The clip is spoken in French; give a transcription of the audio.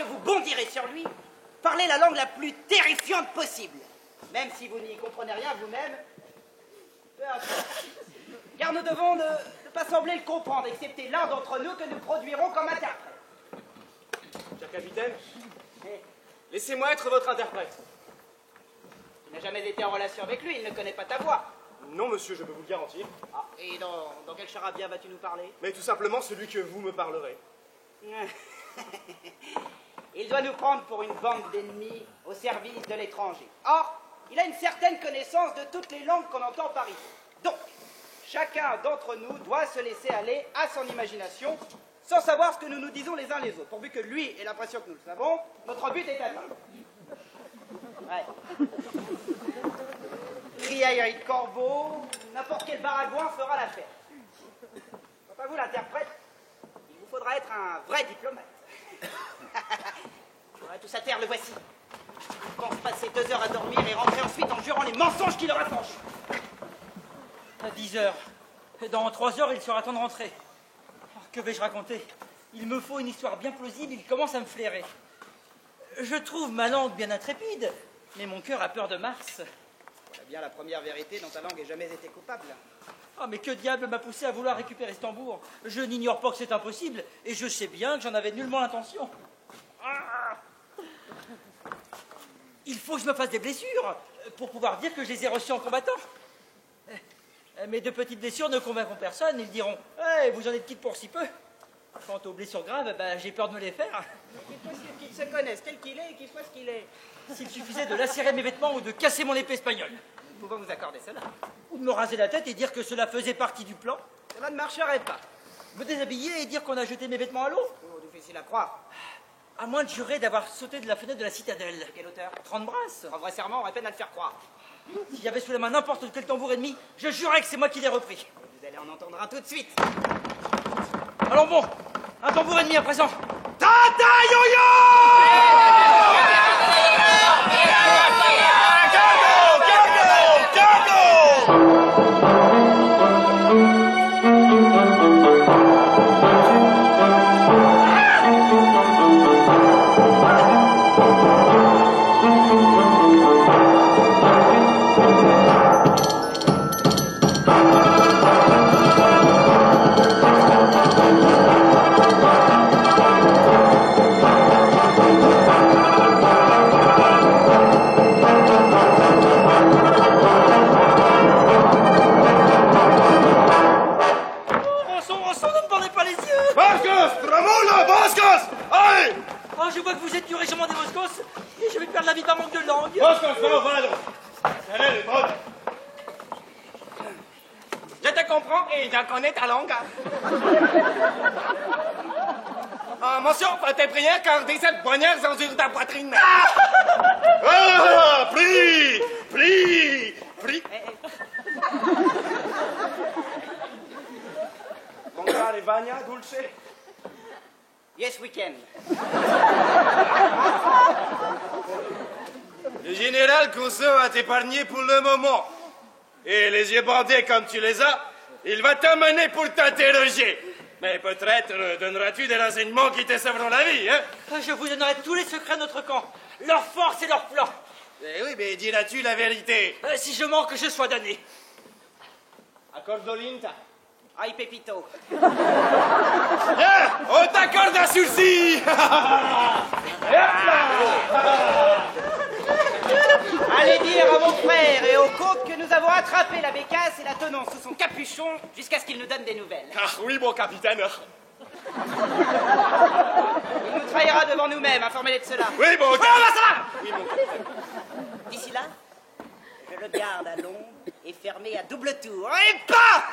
lorsque vous bondirez sur lui, parlez la langue la plus terrifiante possible. Même si vous n'y comprenez rien vous-même, peu importe. Car nous devons ne pas sembler le comprendre, excepté l'un d'entre nous que nous produirons comme interprète. Cher capitaine, laissez-moi être votre interprète. Tu n'as jamais été en relation avec lui, il ne connaît pas ta voix. Non, monsieur, je peux vous le garantir. Ah, et dans quel charabia vas-tu nous parler? Mais tout simplement celui que vous me parlerez. Il doit nous prendre pour une bande d'ennemis au service de l'étranger. Or, il a une certaine connaissance de toutes les langues qu'on entend par ici. Donc, chacun d'entre nous doit se laisser aller à son imagination, sans savoir ce que nous nous disons les uns les autres. Pourvu que lui ait l'impression que nous le savons, notre but est atteint. Ouais. Criaillerie de corbeau, n'importe quel baragouin fera l'affaire. Quant à vous, l'interprète, il vous faudra être un vrai diplomate. Ouais, tout à terre, le voici. Il pense passer 2 heures à dormir et rentrer ensuite en jurant les mensonges qu'il aura franchis. À 10 heures. Dans 3 heures, il sera temps de rentrer. Oh, que vais-je raconter? Il me faut une histoire bien plausible, il commence à me flairer. Je trouve ma langue bien intrépide, mais mon cœur a peur de Mars. Voilà bien la première vérité dont ta langue ait jamais été coupable. Ah, mais que diable m'a poussé à vouloir récupérer ce tambour? Je n'ignore pas que c'est impossible, et je sais bien que j'en avais nullement l'intention. Ah, il faut que je me fasse des blessures pour pouvoir dire que je les ai reçues en combattant. Mes 2 petites blessures ne convaincront personne. Ils diront hey, vous en êtes quitte pour si peu. Quant aux blessures graves, j'ai peur de me les faire. Il est possible qu'ils se connaissent tel qu'il est et qu'il soit ce qu'il est. S'il suffisait de lacérer mes vêtements ou de casser mon épée espagnole. Nous pouvons vous accorder cela. Ou de me raser la tête et dire que cela faisait partie du plan. Cela ne marcherait pas. Me déshabiller et dire qu'on a jeté mes vêtements à l'eau. Oh, difficile à croire. À moins de jurer d'avoir sauté de la fenêtre de la citadelle. De quelle hauteur? 30 brasses. En vrai serment, on aurait peine à le faire croire. S'il y avait sous la main n'importe quel tambour ennemi, je jurerais que c'est moi qui l'ai repris. Vous allez en entendre un tout de suite. Allons bon, un tambour ennemi à présent. Tata Yo-Yo! Je vois que vous êtes du régiment des Moscos et je vais perdre la vie par manque de langue. Je te comprends et je connais ta langue. Monsieur, tes prières car des sept poignards sont sur ta poitrine. Ah, prie. Comprare Vania, dulce? Yes, we can. Le général Cousseau a t'épargné pour le moment. Et les yeux bandés comme tu les as, il va t'amener pour t'interroger. Mais peut-être donneras-tu des renseignements qui te sauveront la vie, hein? Je vous donnerai tous les secrets de notre camp, leur force et leur plan. Eh oui, mais diras-tu la vérité? Si je mens, que je sois damné. Accordolinta. Aïe, Pépito. Bien, on t'accorde un sursis. Allez dire à mon frère et au comte que nous avons attrapé la bécasse et la tenons sous son capuchon jusqu'à ce qu'il nous donne des nouvelles. Ah oui, mon capitaine. Il nous trahira devant nous-mêmes, informez-les de cela. Oui, mon capitaine. Oui, mon capitaine. D'ici là, je le garde à l'ombre et fermé à double tour. Et pas